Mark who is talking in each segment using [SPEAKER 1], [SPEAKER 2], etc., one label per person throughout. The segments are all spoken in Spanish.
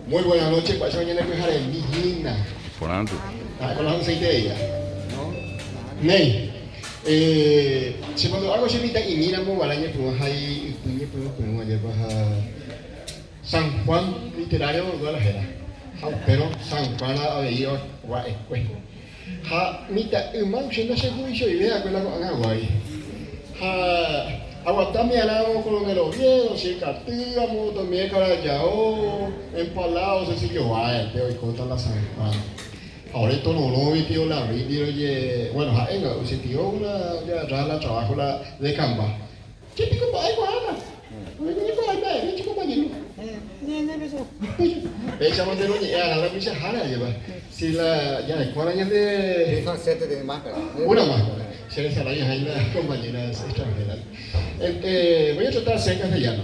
[SPEAKER 1] Muy buenas noches, pues mañana que dejar en Villina.
[SPEAKER 2] Por antes.
[SPEAKER 1] Con las 11 de ella. Ney. Se mandó algo se invita y mira muy balaña pues ahí pues ayer baja San Juan literario de la jera. Pero San Juan ha venido a escuela. Ha mita umang siya se juicio y vea con la agua ahí. Ha aguantame alamo con el Oviedo, si cartíamos, también para Yao, empalados, ese yo vaya, te voy contra la San Juan. Ahora esto no lo vi, tío, la vi, tío, oye, bueno, se tío una, ya la trabajo la de Camba. ¿Qué pico para ahí, Juana? No me digo para ahí, me chico para allí. Esa bandera, ya, la misa jala, lleva. Si la, ya, ¿cuál año de...?
[SPEAKER 3] Son 7 de máscara.
[SPEAKER 1] Una máscara. Si eres arañas ahí las compañeras extranjeras. Voy a tratar en castellano.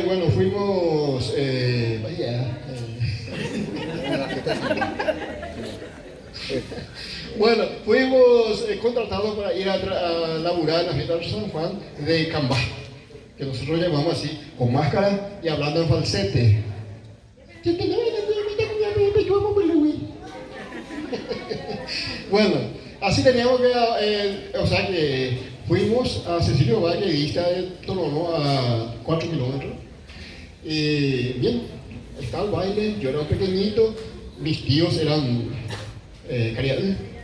[SPEAKER 1] Bueno, fuimos. Bueno, fuimos contratados para ir a laburar en la fiesta de San Juan de Cambá, que nosotros llamamos así, con máscara y hablando en falsete. Bueno, así teníamos que, o sea que fuimos a Cecilio Valle, dista de Tonono a 4 kilómetros. Y bien, está el baile, yo era pequeñito, mis tíos eran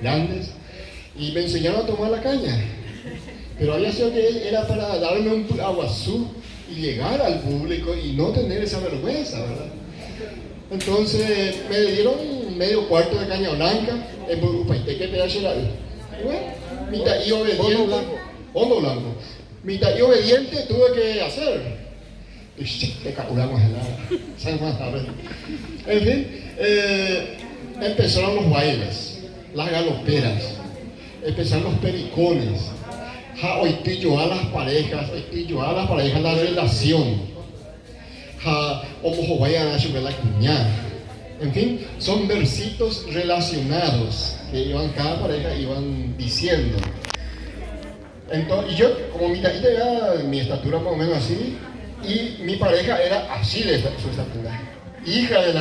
[SPEAKER 1] grandes y me enseñaron a tomar la caña. Pero había sido que era para darme un aguazú y llegar al público y no tener esa vergüenza, ¿verdad? Entonces me dieron medio cuarto de caña blanca en Burupaiteque, pedazo de bueno, mitad y obediente. Hondo blanco. Mitad y obediente tuve que hacer. Y sí, te calculamos en la San Juan, ¿sabes? En fin, empezaron los bailes, las galoperas, empezaron los pericones. Hoy a las parejas, la relación. Como vayan a subir la cuñada. En fin, son versitos relacionados que iban, cada pareja iban diciendo. Entonces, y yo, como mi taquita era mi estatura más o menos así, y mi pareja era así de su estatura, hija de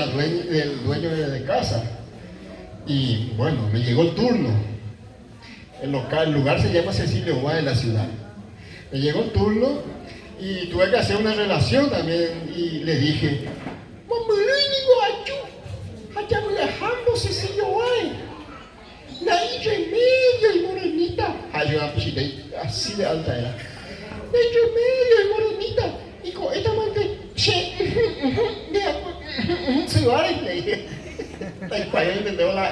[SPEAKER 1] del dueño de casa. Y bueno, me llegó el turno. El lugar se llama Cecilio Valle de la ciudad. Me llegó el turno y tuve que hacer una relación también y le dije, allá viajando Cecilio Valle, la hija en medio y morenita. Yo así de alta era. La hija en medio y morenita. Y con esta mante, se va y le dije, para yo entender la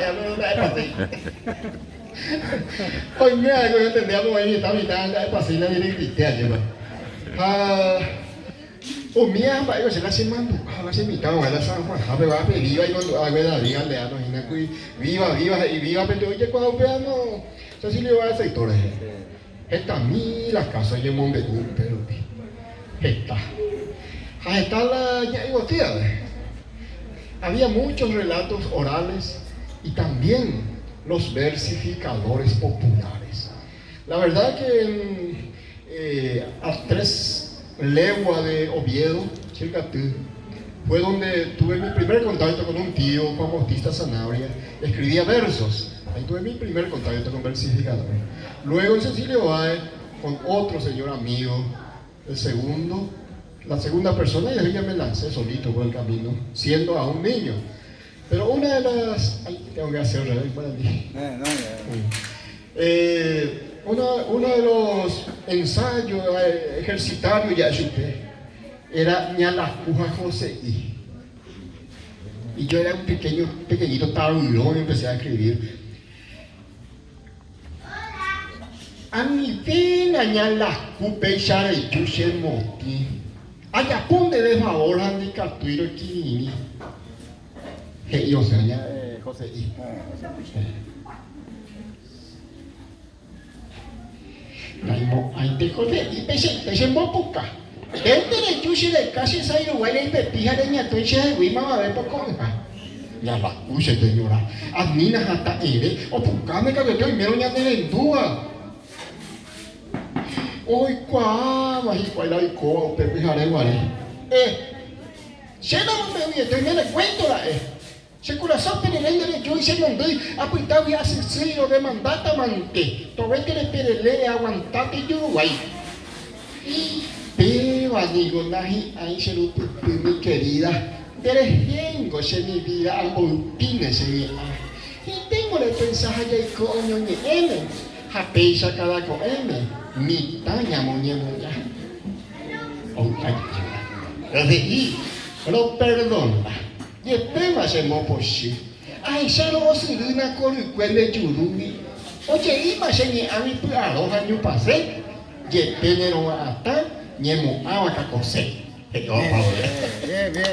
[SPEAKER 1] hoy mira, yo entendía como ahí estaba mitad pasina de cristiana, o mía, yo se la semana, la semana, la San Juan, va a viva y cuando a ver la vida le damos viva, pero oye cuando veamos, Cecilio va a hacer todo eso. Esta la casa de Monbegú, pero está la ya digo, había muchos relatos orales y también los versificadores populares. La verdad que a 3 leguas de Oviedo, Chilcatú, fue donde tuve mi primer contacto con un tío, Juan Bautista Sanabria, escribía versos. Ahí tuve mi primer contacto con versificadores. Luego en Cecilio Valle, con otro señor amigo, la segunda persona, y ahí ya me lancé solito por el camino, siendo aún niño. Pero una de las... tengo que hacer uno de los ensayos ejercitarios ya era Ñalacuja José y yo era un pequeñito tablón y empecé a escribir. A mi pena Ñalacupe y Chushen Moti. Allá ponte de favor a mi captuiro Kinini. Yo soy José I. Ahí te José I, pese mopuca. Dentro de Yushi de casi Sairo, huele y pepija de ñatuiche de Wima, a ver por conja. Ya la puse, señora. Admina hasta ere, o pucame que yo y me lo ya de lentúa. Ôi quá mà hi quay lại cô Pepe Hare Guare. Se no me voy a terminar el cuento la Se corazón tiene rey yo hice no doy apuntado y asesino de mandata mante. Tove que le perele aguantate Uruguay. Pero digo nahi ahí se lo mi querida. Derejengo se mi vida al volpine se mi y tengo el mensaje de coño ni M. Japeisa cada con M. Mi taña moña. Lo perdona. Y espera se mo poshi. Ay, se lo sirina con el cuelle yurumi. Oye, iba se ni a mi plano año pasé. Y espera no hasta ni mo agua cacose.
[SPEAKER 2] Bien, bien.